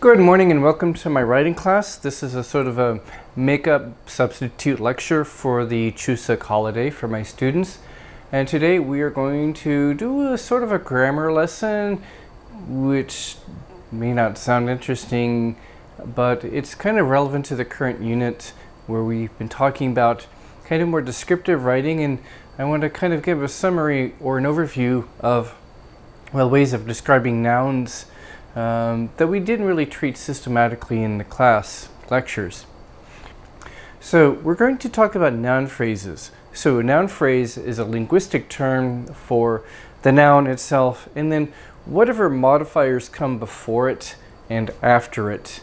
Good morning and welcome to my writing class. This is a sort of a makeup substitute lecture for the Chuseok holiday for my students. And today we are going to do a sort of a grammar lesson, which may not sound interesting, but it's kind of relevant to the current unit where we've been talking about kind of more descriptive writing, and I want to kind of give a summary or an overview of, well, ways of describing nouns that we didn't really treat systematically in the class lectures. So we're going to talk about noun phrases. So a noun phrase is a linguistic term for the noun itself, and then whatever modifiers come before it and after it.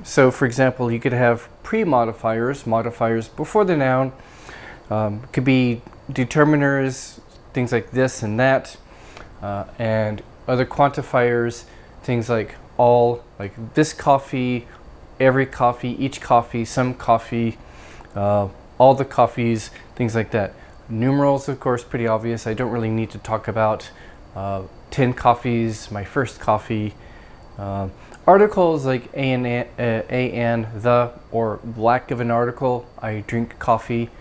So for example, you could have pre-modifiers, modifiers before the noun. It could be determiners, things like this and that, and other quantifiers, things like all, like this coffee, every coffee, each coffee, some coffee, all the coffees, things like that. Numerals, of course, pretty obvious. I don't really need to talk about 10 coffees, my first coffee. Articles like an, the, or lack of an article, I drink coffee,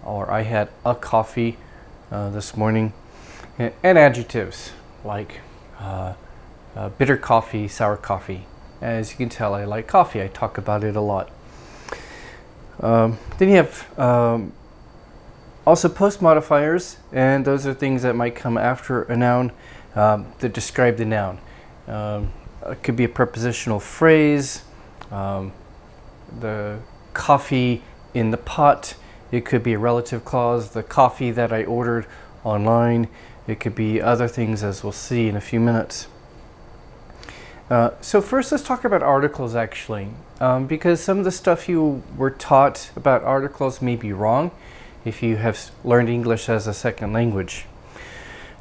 or I had a coffee this morning. And adjectives like bitter coffee, sour coffee. As you can tell, I like coffee. I talk about it a lot. Then you have also post modifiers, and those are things that might come after a noun that describe the noun. It could be a prepositional phrase, the coffee in the pot. It could be a relative clause, the coffee that I ordered online. It could be other things, as we'll see in a few minutes. So first, let's talk about articles, actually, because some of the stuff you were taught about articles may be wrong if you have learned English as a second language.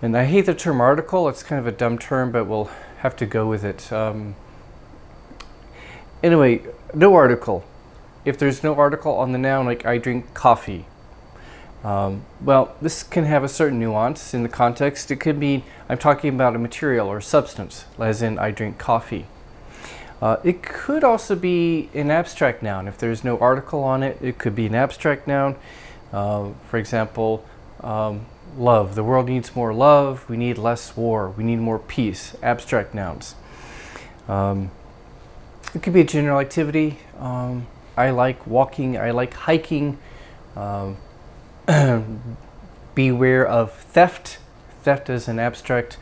And I hate the term article. It's kind of a dumb term, but we'll have to go with it. Anyway, no article. If there's no article on the noun, like I drink coffee, well, this can have a certain nuance in the context. It could mean I'm talking about a material or substance, as in I drink coffee. It could also be an abstract noun. If there's no article on it, it could be an abstract noun. For example, love. The world needs more love. We need less war. We need more peace. Abstract nouns. It could be a general activity. I like walking. I like hiking. Beware of theft. Theft is an abstract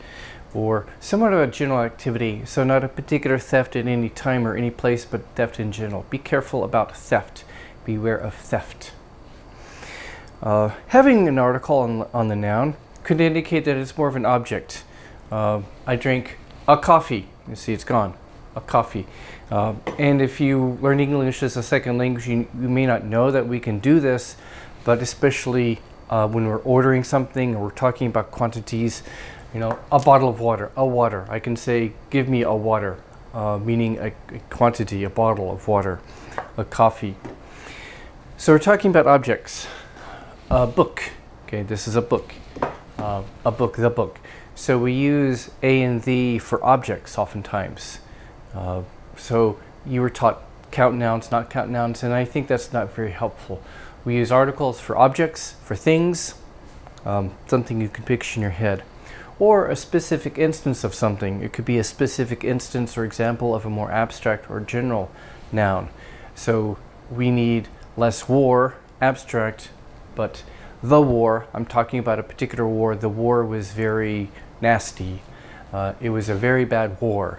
or somewhat of a general activity. So not a particular theft at any time or any place, but theft in general. Be careful about theft. Beware of theft. Having an article on the noun could indicate that it's more of an object. I drink a coffee. You see, it's gone. A coffee. And if you learn English as a second language, you may not know that we can do this, but especially when we're ordering something or we're talking about quantities, you know, a bottle of water, a water. I can say, give me a water, meaning a quantity, a bottle of water, a coffee. So we're talking about objects. A book. Okay, this is a book. A book, the book. So we use a and the for objects oftentimes. So you were taught count nouns, not count nouns, and I think that's not very helpful. We use articles for objects, for things, something you can picture in your head, or a specific instance of something. It could be a specific instance or example of a more abstract or general noun. So we need less war, abstract, but the war, I'm talking about a particular war. The war was very nasty. It was a very bad war.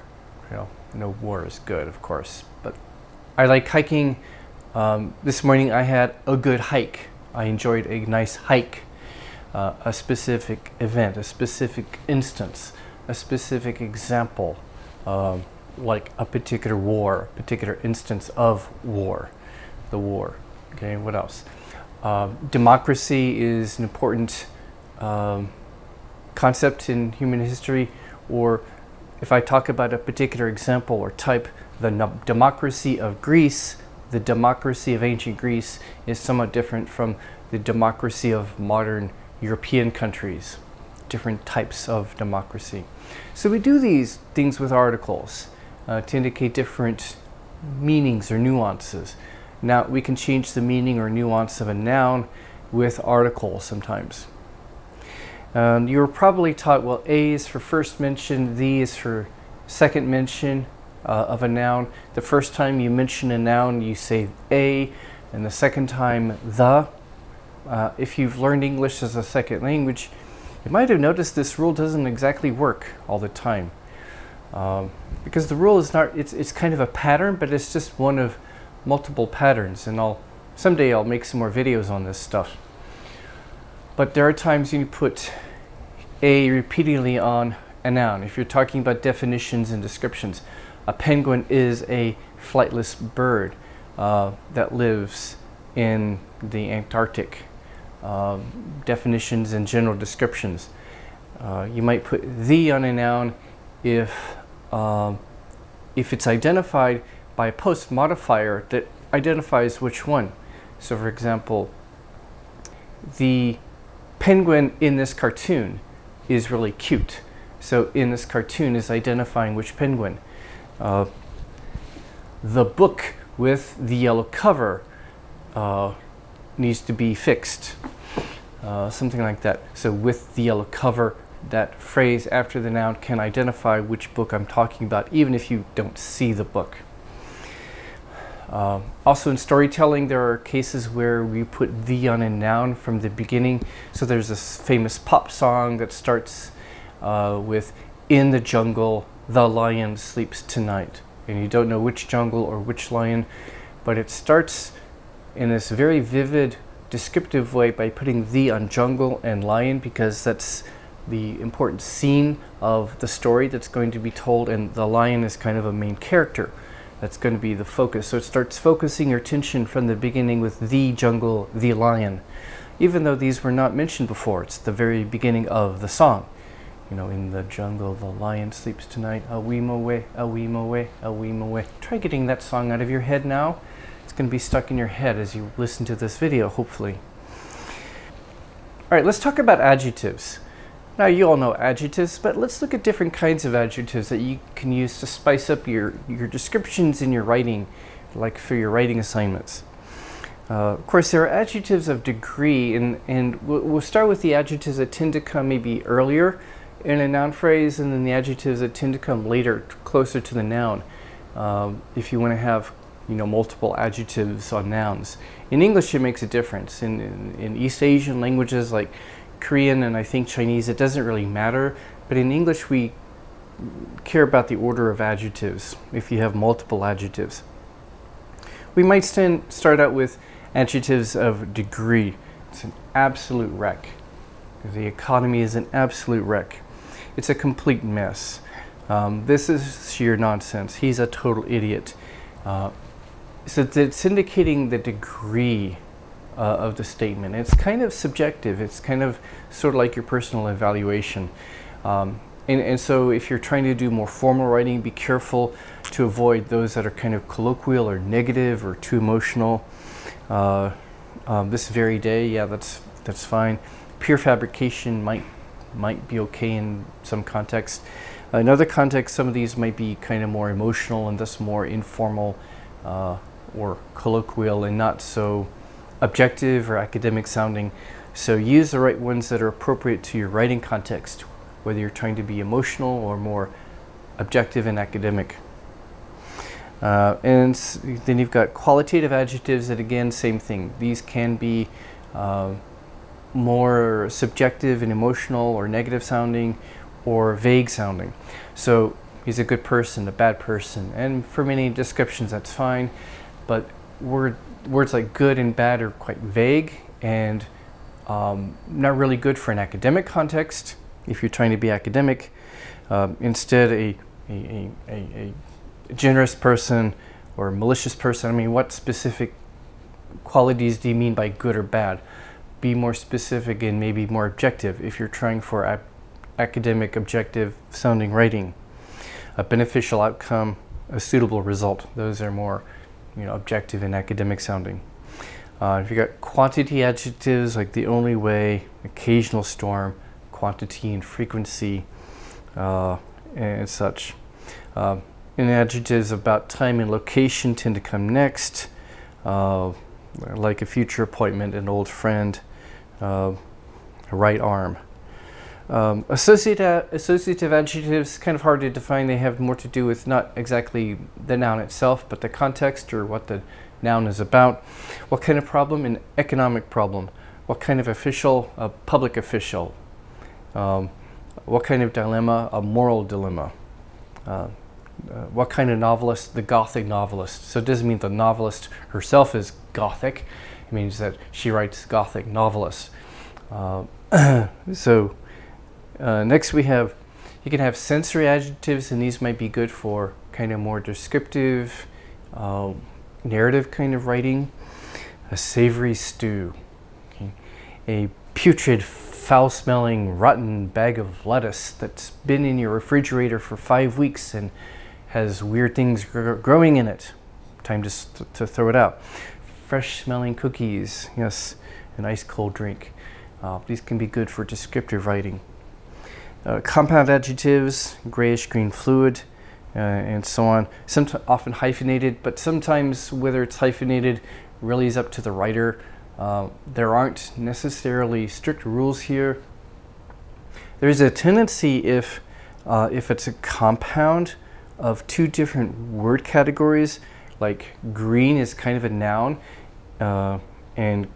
You know, no war is good, of course, but I like hiking. This morning I had a good hike. I enjoyed a nice hike. A specific event, a specific instance, a specific example, like a particular war, a particular instance of war, the war. Okay, what else? Democracy is an important concept in human history, or if I talk about a particular example or type, the democracy of Greece, the democracy of ancient Greece is somewhat different from the democracy of modern European countries, different types of democracy. So we do these things with articles. to indicate different meanings or nuances. Now, we can change the meaning or nuance of a noun with articles sometimes. You were probably taught, well, A is for first mention, the is for second mention of a noun. The first time you mention a noun, you say a, and the second time, the. If you've learned English as a second language, you might have noticed this rule doesn't exactly work all the time. Because the rule is not, it's kind of a pattern, but it's just one of multiple patterns, and someday I'll make some more videos on this stuff. But there are times you put a repeatedly on a noun. If you're talking about definitions and descriptions, a penguin is a flightless bird that lives in the Antarctic. Definitions and general descriptions. You might put the on a noun if it's identified by a post modifier that identifies which one. So for example, the penguin in this cartoon is really cute. So in this cartoon is identifying which penguin. The book with the yellow cover needs to be fixed. Something like that. So with the yellow cover, that phrase after the noun can identify which book I'm talking about, even if you don't see the book. Also in storytelling, there are cases where we put the on a noun from the beginning. So there's this famous pop song that starts with, "In the jungle, the lion sleeps tonight." And you don't know which jungle or which lion, but it starts in this very vivid, descriptive way by putting the on jungle and lion, because that's the important scene of the story that's going to be told, and the lion is kind of a main character that's going to be the focus. So it starts focusing your attention from the beginning with the jungle, the lion, even though these were not mentioned before. It's the very beginning of the song. You know, "In the jungle, the lion sleeps tonight, a weem away, a weem away, a weem away." Try getting that song out of your head now. It's going to be stuck in your head as you listen to this video, hopefully. All right, let's talk about adjectives. Now, you all know adjectives, but let's look at different kinds of adjectives that you can use to spice up your descriptions in your writing, like for your writing assignments. Of course, there are adjectives of degree, and we'll start with the adjectives that tend to come maybe earlier in a noun phrase, and then the adjectives that tend to come later, closer to the noun, if you want to have multiple adjectives on nouns. In English, it makes a difference. In East Asian languages like Korean and I think Chinese, it doesn't really matter. But in English, we care about the order of adjectives if you have multiple adjectives. We might start out with adjectives of degree. It's an absolute wreck. The economy is an absolute wreck. It's a complete mess. This is sheer nonsense. He's a total idiot. So it's indicating the degree of the statement. It's kind of subjective. It's kind of sort of like your personal evaluation. And so if you're trying to do more formal writing, be careful to avoid those that are kind of colloquial or negative or too emotional. This very day, yeah, that's fine. Pure fabrication might be okay in some context. In other contexts, some of these might be kind of more emotional and thus more informal or colloquial and not so objective or academic sounding. So use the right ones that are appropriate to your writing context, whether you're trying to be emotional or more objective and academic. And then you've got qualitative adjectives that, again, same thing. These can be more subjective and emotional or negative sounding or vague sounding. So he's a good person, a bad person. And for many descriptions, that's fine. But words like good and bad are quite vague and not really good for an academic context if you're trying to be academic. Instead, a generous person or malicious person, I mean, what specific qualities do you mean by good or bad? Be more specific and maybe more objective if you're trying for academic, objective sounding writing. A beneficial outcome, a suitable result. Those are more objective and academic sounding. If you got quantity adjectives like the only way, occasional storm, quantity and frequency, and such. and adjectives about time and location tend to come next, like a future appointment, an old friend, a right arm. Associative adjectives, kind of hard to define. They have more to do with not exactly the noun itself, but the context or what the noun is about. What kind of problem? An economic problem. What kind of official? A public official. What kind of dilemma? A moral dilemma. What kind of novelist? The Gothic novelist. So it doesn't mean the novelist herself is Gothic. It means that she writes Gothic novelists. Next we have, you can have sensory adjectives, and these might be good for kind of more descriptive, narrative kind of writing. A savory stew. Okay. A putrid, foul-smelling, rotten bag of lettuce that's been in your refrigerator for 5 weeks and has weird things growing in it. Time to throw it out. Fresh-smelling cookies. Yes, an ice-cold drink. These can be good for descriptive writing. Compound adjectives, grayish-green fluid, and so on. Often hyphenated, but sometimes whether it's hyphenated really is up to the writer. There aren't necessarily strict rules here. There's a tendency if it's a compound of two different word categories, like green is kind of a noun and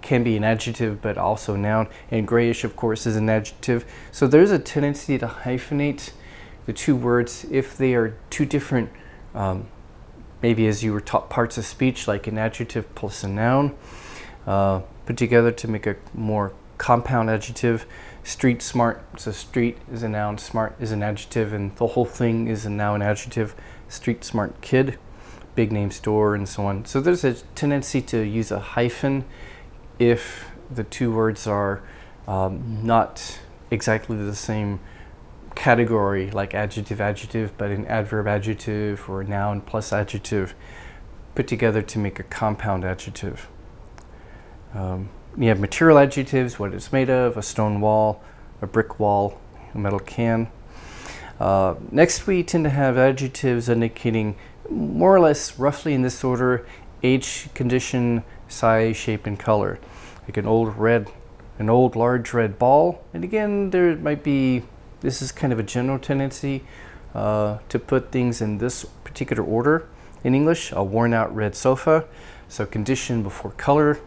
can be an adjective but also a noun, and grayish of course is an adjective. So there's a tendency to hyphenate the two words if they are two different, maybe as you were taught, parts of speech, like an adjective plus a noun, put together to make a more compound adjective. Street smart, so street is a noun, smart is an adjective, and the whole thing is a noun adjective. Street smart kid, big name store, and so on. So there's a tendency to use a hyphen if the two words are not exactly the same category, like adjective, but an adverb adjective or a noun plus adjective put together to make a compound adjective. You have material adjectives, what it's made of, a stone wall, a brick wall, a metal can. Next, we tend to have adjectives indicating more or less roughly in this order: age, condition, size, shape, and color. Like an old large red ball. And again, there might be, this is kind of a general tendency to put things in this particular order in English. A worn out red sofa. So condition before color.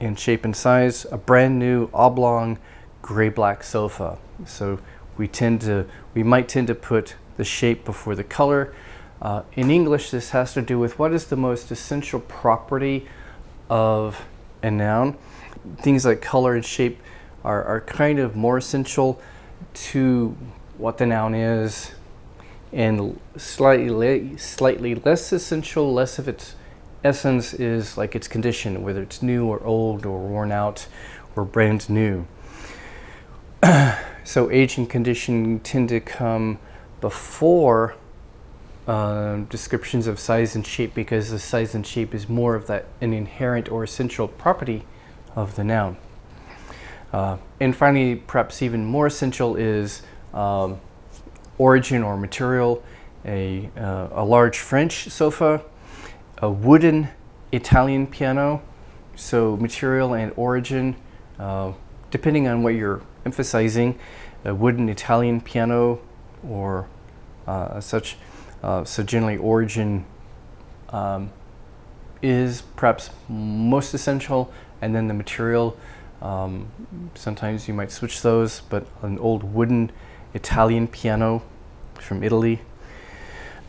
And shape and size. A brand new oblong gray-black sofa. So we might tend to put the shape before the color. In English, this has to do with what is the most essential property of a noun. Things like color and shape are kind of more essential to what the noun is, and slightly less essential, less of its essence is like its condition, whether it's new or old or worn out or brand new. So age and condition tend to come before descriptions of size and shape, because the size and shape is more of an inherent or essential property of the noun. And finally, perhaps even more essential is origin or material. A large French sofa, a wooden Italian piano. So material and origin, depending on what you're emphasizing, a wooden Italian piano or such. So generally origin is perhaps most essential, and then the material, sometimes you might switch those, but an old wooden Italian piano from Italy.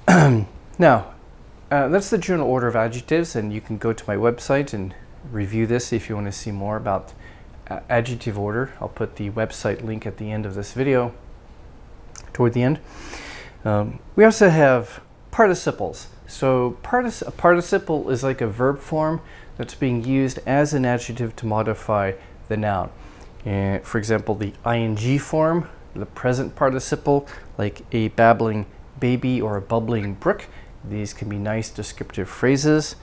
Now, that's the general order of adjectives, and you can go to my website and review this if you want to see more about adjective order. I'll put the website link at the end of this video, toward the end. We also have participles. So a participle is like a verb form that's being used as an adjective to modify the noun. And for example, the ing form, the present participle, like a babbling baby or a bubbling brook. These can be nice descriptive phrases.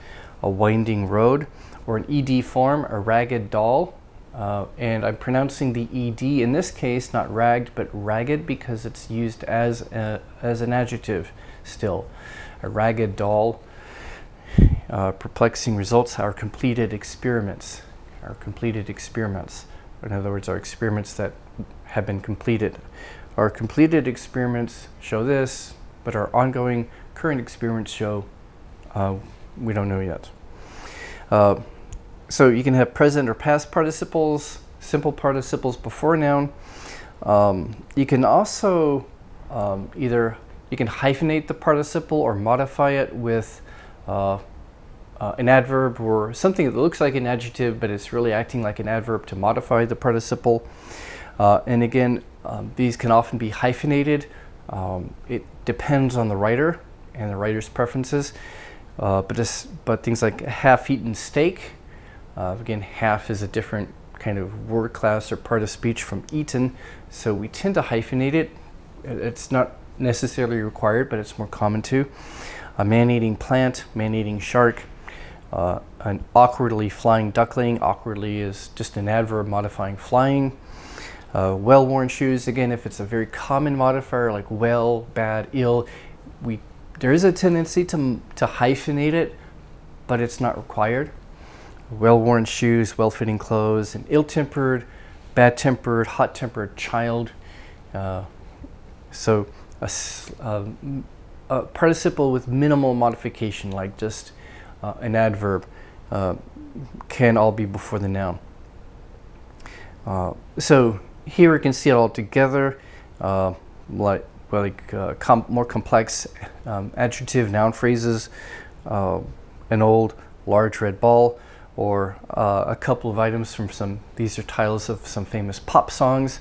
A winding road, or an ed form, a ragged doll, and I'm pronouncing the ed in this case, not ragged, but ragged, because it's used as an adjective still. A ragged doll. Perplexing results are completed experiments. Our completed experiments. In other words, our experiments that have been completed. Our completed experiments show this, but our ongoing current experiments show we don't know yet. So you can have present or past participles, simple participles before noun. You can also you can hyphenate the participle or modify it with an adverb or something that looks like an adjective, but it's really acting like an adverb to modify the participle. And again, these can often be hyphenated. It depends on the writer and the writer's preferences. But things like a half-eaten steak, again, half is a different kind of word class or part of speech from eaten, so we tend to hyphenate it. It's not necessarily required, but it's more common to. A man-eating plant, man-eating shark, an awkwardly flying duckling. Awkwardly is just an adverb modifying flying. Well-worn shoes, again, if it's a very common modifier like well, bad, ill, there is a tendency to hyphenate it, but it's not required. Well-worn shoes, well-fitting clothes, an ill-tempered, bad-tempered, hot-tempered child. So a participle with minimal modification, like just an adverb, can all be before the noun. So here we can see it all together, more complex adjective noun phrases, an old large red ball, or a couple of items from these are titles of some famous pop songs.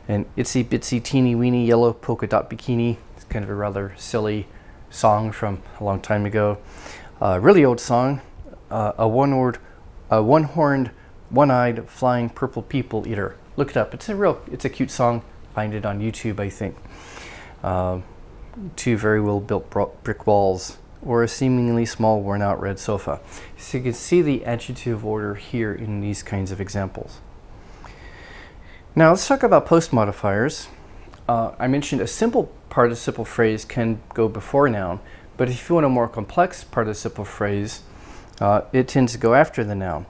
An itsy bitsy teeny weeny yellow polka dot bikini. It's kind of a rather silly song from a long time ago. Really old song, a one-horned, one-eyed flying purple people eater. Look it up. It's a cute song. Find it on YouTube, I think. Two very well built brick walls, or a seemingly small worn out red sofa. So you can see the adjective order here in these kinds of examples. Now let's talk about post modifiers. I mentioned a simple participle phrase can go before noun, but if you want a more complex participle phrase, it tends to go after the noun.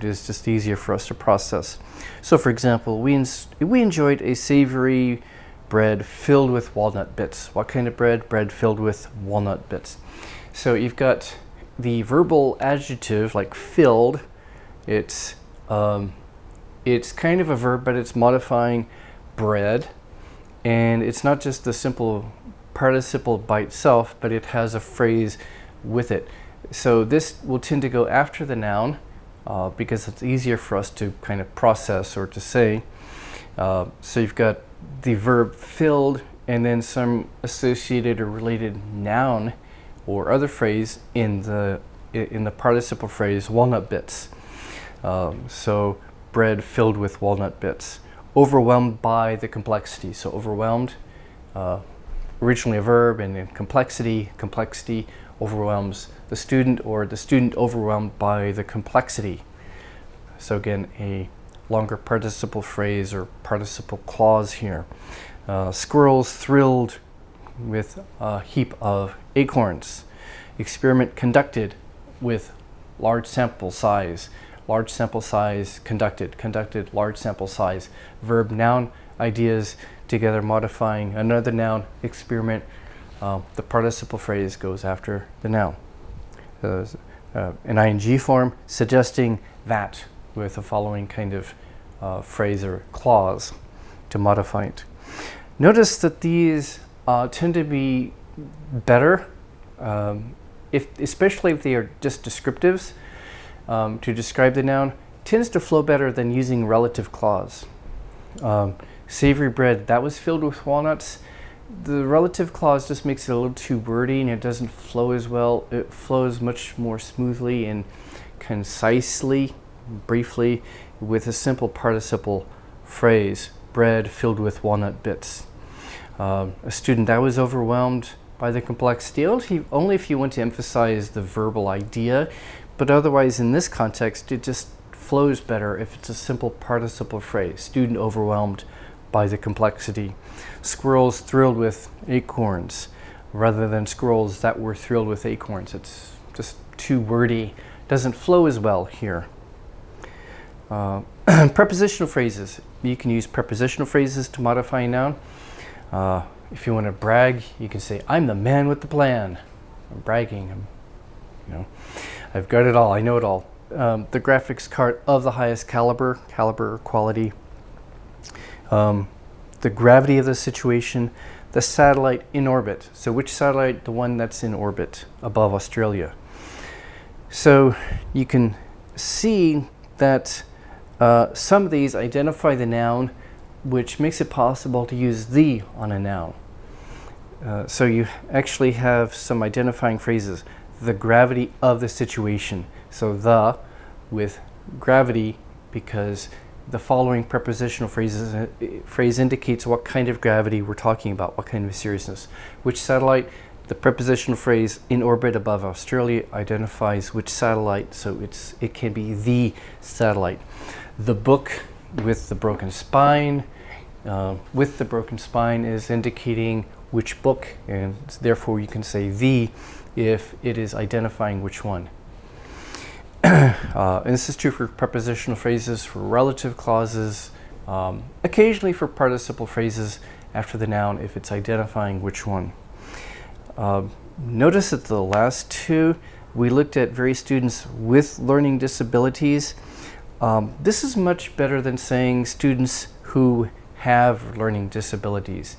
It's just easier for us to process. So for example, we enjoyed a savory bread filled with walnut bits. What kind of bread? Bread filled with walnut bits. So you've got the verbal adjective like filled. It's kind of a verb, but it's modifying bread. And it's not just the simple participle by itself, but it has a phrase with it. So this will tend to go after the noun because it's easier for us to kind of process or to say. So you've got the verb filled and then some associated or related noun or other phrase in the participle phrase walnut bits. So bread filled with walnut bits. Overwhelmed by the complexity. So overwhelmed, originally a verb, and then complexity overwhelms the student, or the student overwhelmed by the complexity. So again, a longer participle phrase or participle clause here. Squirrels thrilled with a heap of acorns. Experiment conducted with large sample size. Large sample size, conducted, large sample size. Verb, noun, ideas together modifying another noun, experiment. The participle phrase goes after the noun. An ing form suggesting that with the following kind of phrase or clause to modify it. Notice that these tend to be better, especially if they are just descriptives. To describe the noun, tends to flow better than using relative clause. Savory bread, that was filled with walnuts. The relative clause just makes it a little too wordy and it doesn't flow as well. It flows much more smoothly and concisely, briefly, with a simple participle phrase, bread filled with walnut bits. A student that was overwhelmed by the complexity, only if you want to emphasize the verbal idea, but otherwise in this context it just flows better if it's a simple participle phrase. Student overwhelmed by the complexity. Squirrels thrilled with acorns, rather than squirrels that were thrilled with acorns. It's just too wordy. Doesn't flow as well here. Prepositional phrases. You can use prepositional phrases to modify a noun. If you want to brag, you can say, "I'm the man with the plan." I'm bragging. I've got it all. I know it all. The graphics card of the highest caliber quality. The gravity of the situation. The satellite in orbit. So which satellite? The one that's in orbit above Australia. So you can see that some of these identify the noun, which makes it possible to use the on a noun. So you actually have some identifying phrases. The gravity of the situation. So the with gravity, because the following prepositional phrase indicates what kind of gravity we're talking about, what kind of seriousness. Which satellite? The prepositional phrase in orbit above Australia identifies which satellite, so it can be the satellite. The book with the broken spine. With the broken spine is indicating which book, and therefore you can say the if it is identifying which one. And this is true for prepositional phrases, for relative clauses, occasionally for participle phrases after the noun if it's identifying which one. Notice that the last two, we looked at various students with learning disabilities. This is much better than saying students who have learning disabilities.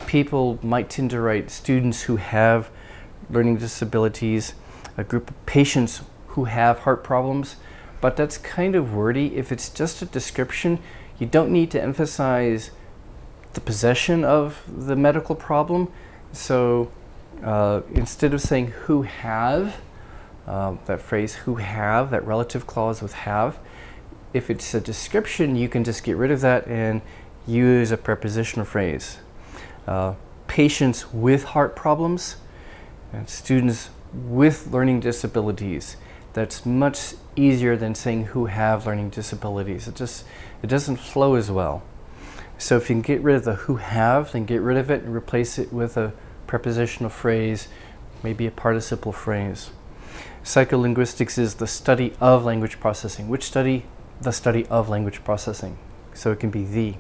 People might tend to write students who have learning disabilities, a group of patients who have heart problems, but that's kind of wordy. If it's just a description, you don't need to emphasize the possession of the medical problem. So instead of saying who have, that phrase who have, that relative clause with have, if it's a description, you can just get rid of that and use a prepositional phrase. Patients with heart problems and students with learning disabilities. That's much easier than saying who have learning disabilities. It doesn't flow as well. So if you can get rid of the who have, then get rid of it and replace it with a prepositional phrase, maybe a participle phrase. Psycholinguistics is the study of language processing. Which study? The study of language processing. So it can be the.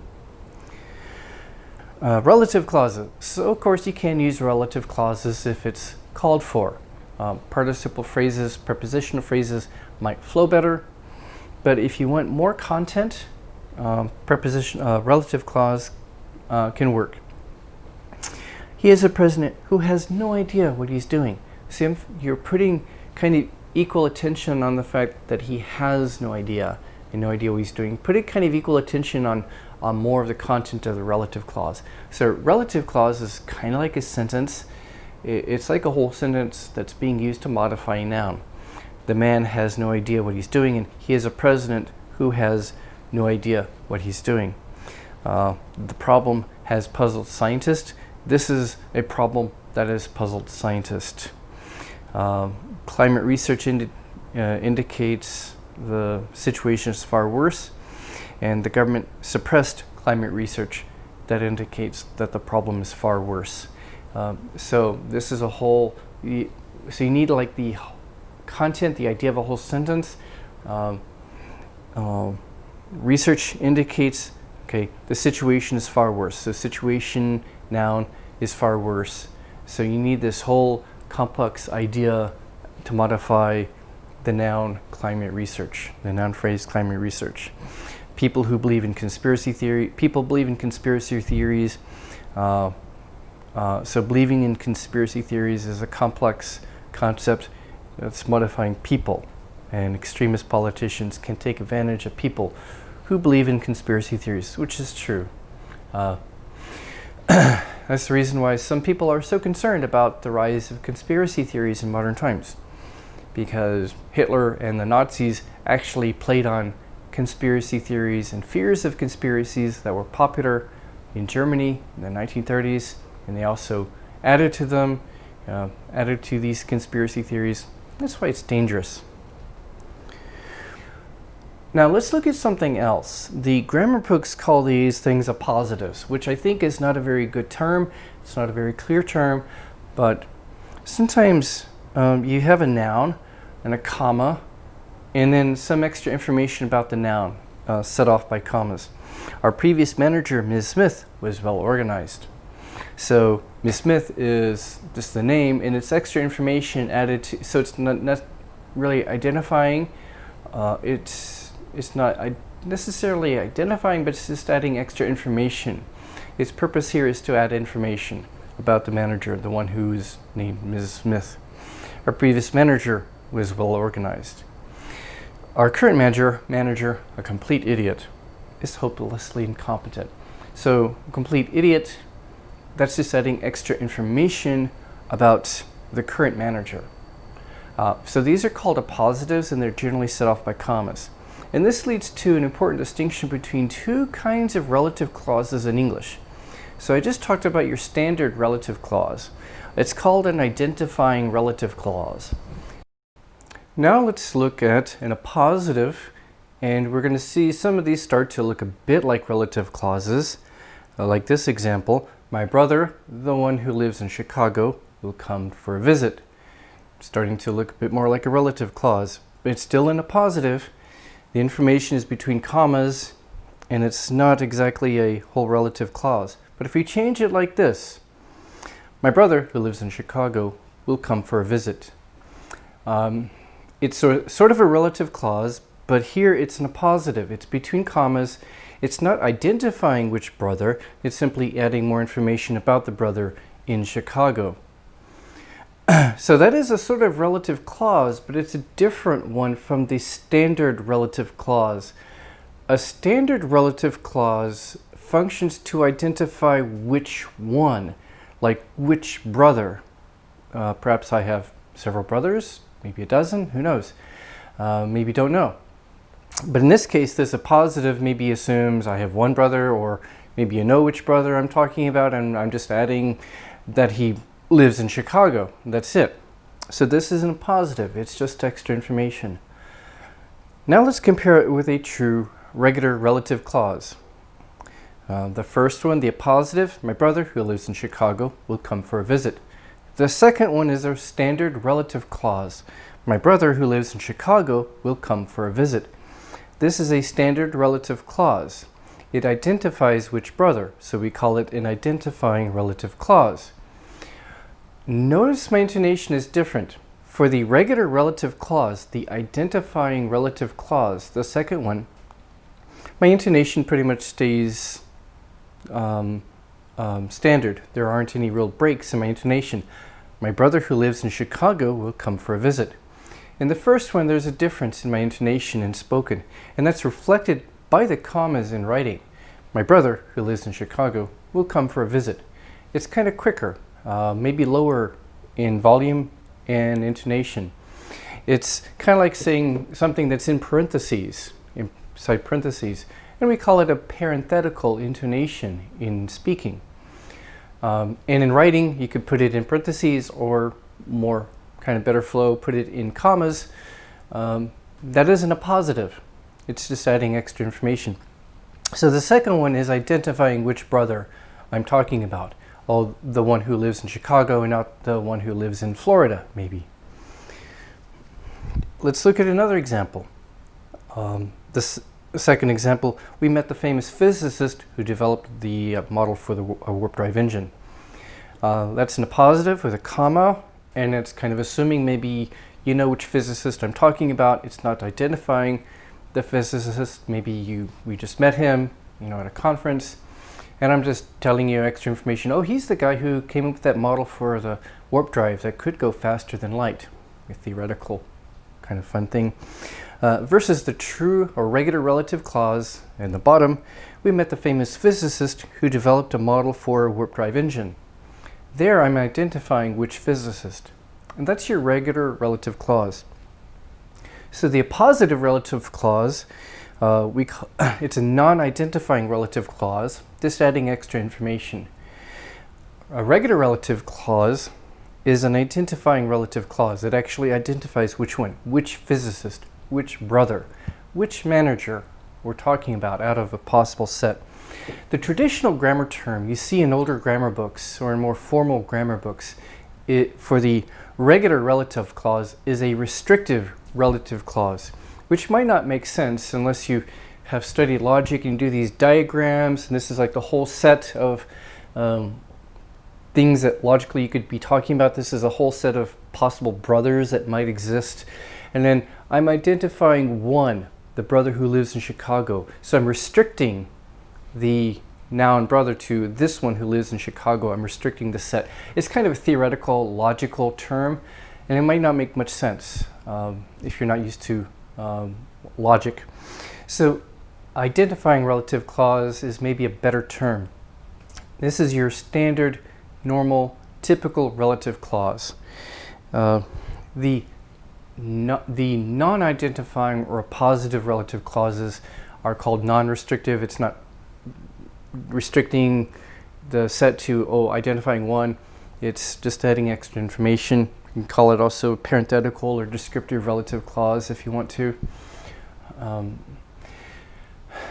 Relative clauses. So of course you can use relative clauses if it's called for. Participle phrases, prepositional phrases might flow better, but if you want more content, relative clause can work. He is a president who has no idea what he's doing. See, you're putting kind of equal attention on the fact that he has no idea and no idea what he's doing. Putting kind of equal attention on more of the content of the relative clause. So relative clause is kind of like a sentence. It's like a whole sentence that's being used to modify a noun. The man has no idea what he's doing, and he is a president who has no idea what he's doing. The problem has puzzled scientists. This is a problem that has puzzled scientists. Climate research indicates the situation is far worse, and the government suppressed climate research that indicates that the problem is far worse. So this is a whole, so you need like the content, the idea of a whole sentence. Research indicates, okay, the situation is far worse. So situation, noun, is far worse. So you need this whole complex idea to modify the noun climate research, the noun phrase climate research. People who believe in conspiracy theory, people believe in conspiracy theories. So believing in conspiracy theories is a complex concept that's modifying people, and extremist politicians can take advantage of people who believe in conspiracy theories, which is true. That's the reason why some people are so concerned about the rise of conspiracy theories in modern times, because Hitler and the Nazis actually played on conspiracy theories and fears of conspiracies that were popular in Germany in the 1930s, and they also added to them, added to these conspiracy theories. That's why it's dangerous. Now let's look at something else. The grammar books call these things appositives, which I think is not a very good term. It's not a very clear term, but sometimes you have a noun and a comma and then some extra information about the noun set off by commas. Our previous manager, Ms. Smith, was well organized. So Ms. Smith is just the name and it's extra information added to, so it's not really identifying. It's not necessarily identifying, but it's just adding extra information. Its purpose here is to add information about the manager, the one who's named Mrs. Smith. Our previous manager was well organized. Our current manager, a complete idiot, is hopelessly incompetent. So, complete idiot, that's just adding extra information about the current manager. So these are called appositives and they're generally set off by commas. And this leads to an important distinction between two kinds of relative clauses in English. So I just talked about your standard relative clause. It's called an identifying relative clause. Now let's look at an appositive, and we're going to see some of these start to look a bit like relative clauses. Like this example, my brother, the one who lives in Chicago, will come for a visit. Starting to look a bit more like a relative clause, but it's still in a positive. The information is between commas, and it's not exactly a whole relative clause. But if we change it like this, my brother, who lives in Chicago, will come for a visit. It's sort of a relative clause, but here it's in a positive. It's between commas. It's not identifying which brother. It's simply adding more information about the brother in Chicago. So that is a sort of relative clause, but it's a different one from the standard relative clause. A standard relative clause functions to identify which one, like which brother. Perhaps I have several brothers, maybe a dozen, who knows? Maybe don't know. But in this case, this appositive maybe assumes I have one brother, or maybe you know which brother I'm talking about, and I'm just adding that he lives in Chicago. That's it. So this isn't a positive, it's just extra information. Now let's compare it with a true regular relative clause. The first one, the appositive, my brother who lives in Chicago will come for a visit. The second one is our standard relative clause. My brother who lives in Chicago will come for a visit. This is a standard relative clause. It identifies which brother, so we call it an identifying relative clause. Notice my intonation is different. For the regular relative clause, the identifying relative clause, the second one, my intonation pretty much stays standard. There aren't any real breaks in my intonation. My brother who lives in Chicago will come for a visit. In the first one, there's a difference in my intonation in spoken, and that's reflected by the commas in writing. My brother who lives in Chicago will come for a visit. It's kind of quicker. Maybe lower in volume and intonation. It's kind of like saying something that's in parentheses, inside parentheses, and we call it a parenthetical intonation in speaking. And in writing, you could put it in parentheses, or more kind of better flow, put it in commas. That isn't a positive. It's just adding extra information. So the second one is identifying which brother I'm talking about. Oh, the one who lives in Chicago and not the one who lives in Florida, maybe. Let's look at another example. This second example, we met the famous physicist who developed the model for the warp drive engine. That's in a positive with a comma, and it's kind of assuming maybe you know which physicist I'm talking about. It's not identifying the physicist. Maybe we just met him, at a conference. And I'm just telling you extra information. Oh, he's the guy who came up with that model for the warp drive that could go faster than light. A theoretical kind of fun thing. Versus the true or regular relative clause in the bottom, we met the famous physicist who developed a model for a warp drive engine. There I'm identifying which physicist. And that's your regular relative clause. So the appositive relative clause, it's a non-identifying relative clause, just adding extra information. A regular relative clause is an identifying relative clause. It actually identifies which one, which physicist, which brother, which manager we're talking about out of a possible set. The traditional grammar term you see in older grammar books or in more formal grammar books for the regular relative clause is a restrictive relative clause, which might not make sense unless you have studied logic and do these diagrams, and this is like the whole set of things that logically you could be talking about. This is a whole set of possible brothers that might exist, and then I'm identifying one, the brother who lives in Chicago, so I'm restricting the noun brother to this one who lives in Chicago. I'm restricting the set. It's kind of a theoretical, logical term, and it might not make much sense if you're not used to logic. So identifying relative clause is maybe a better term. This is your standard, normal, typical relative clause. The non-identifying or positive relative clauses are called non-restrictive. It's not restricting the set to identifying one. It's just adding extra information. You can call it also parenthetical or descriptive relative clause if you want to.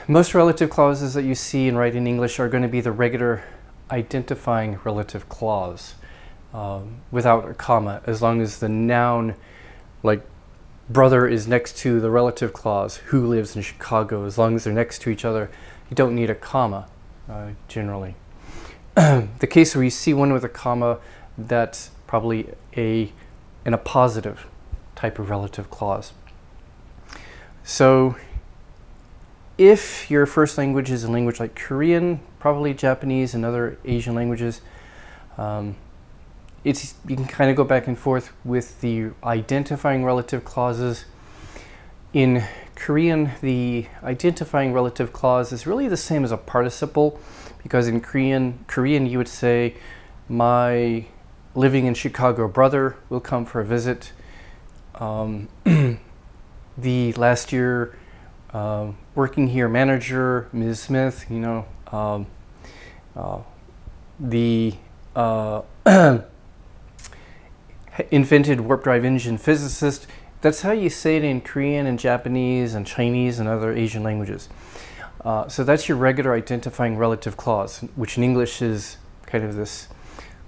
Most relative clauses that you see and write in English are going to be the regular identifying relative clause without a comma, as long as the noun, like brother, is next to the relative clause who lives in Chicago. As long as they're next to each other, you don't need a comma generally. The case where you see one with a comma, that's probably in a positive type of relative clause. So if your first language is a language like Korean, probably Japanese and other Asian languages, you can kind of go back and forth with the identifying relative clauses. In Korean, the identifying relative clause is really the same as a participle, because in Korean you would say, my living in Chicago brother will come for a visit. The last year working here manager, Ms. Smith, the invented warp drive engine physicist. That's how you say it in Korean and Japanese and Chinese and other Asian languages. So that's your regular identifying relative clause, which in English is kind of this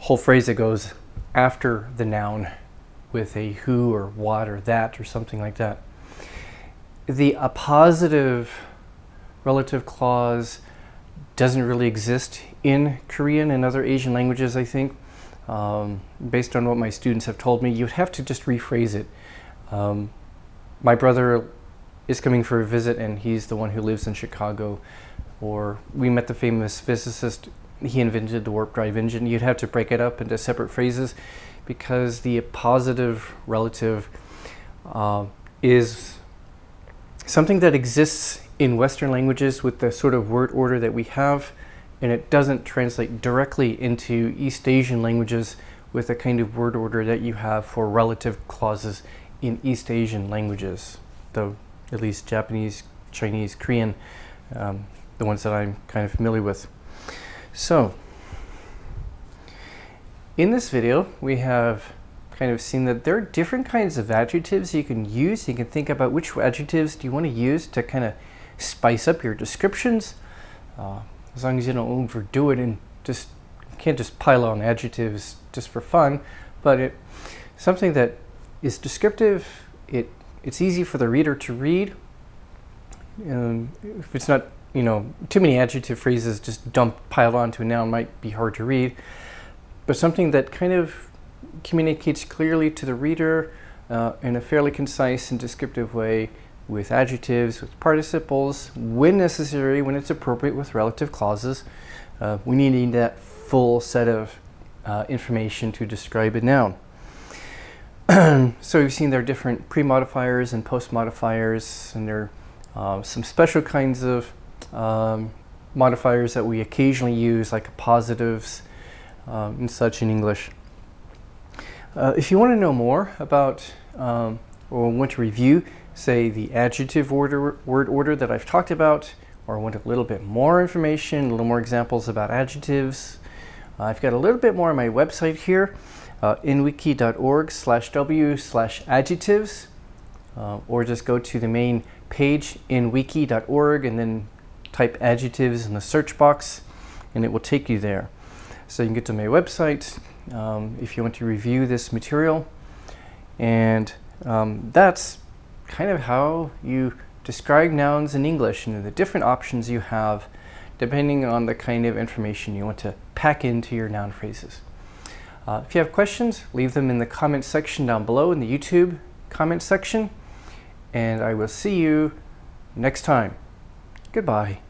whole phrase that goes after the noun with a who or what or that or something like that. The appositive relative clause doesn't really exist in Korean and other Asian languages, I think. Based on what my students have told me, you'd have to just rephrase it. My brother is coming for a visit and he's the one who lives in Chicago. Or we met the famous physicist, he invented the warp drive engine. You'd have to break it up into separate phrases because the appositive relative is something that exists in Western languages with the sort of word order that we have, and it doesn't translate directly into East Asian languages with the kind of word order that you have for relative clauses in East Asian languages, though at least Japanese, Chinese, Korean, the ones that I'm kind of familiar with. So, in this video, we have kind of seen that there are different kinds of adjectives you can use. You can think about which adjectives do you want to use to kind of spice up your descriptions, as long as you don't overdo it and you can't just pile on adjectives just for fun, but something that is descriptive, it's easy for the reader to read. If it's not, too many adjective phrases just piled onto a noun might be hard to read, but something that kind of communicates clearly to the reader in a fairly concise and descriptive way with adjectives, with participles, when necessary, when it's appropriate with relative clauses. We need that full set of information to describe a noun. So we've seen there are different pre-modifiers and post-modifiers, and there are some special kinds of modifiers that we occasionally use, like positives and such in English. If you want to know more about or want to review, say, the adjective word order that I've talked about, or want a little bit more information, a little more examples about adjectives, I've got a little bit more on my website here, nwiki.org/w/adjectives. or just go to the main page in wiki.org and then type adjectives in the search box and it will take you there. So you can get to my website if you want to review this material. And that's kind of how you describe nouns in English and the different options you have depending on the kind of information you want to pack into your noun phrases. If you have questions, leave them in the comment section down below in the YouTube comment section, and I will see you next time. Goodbye.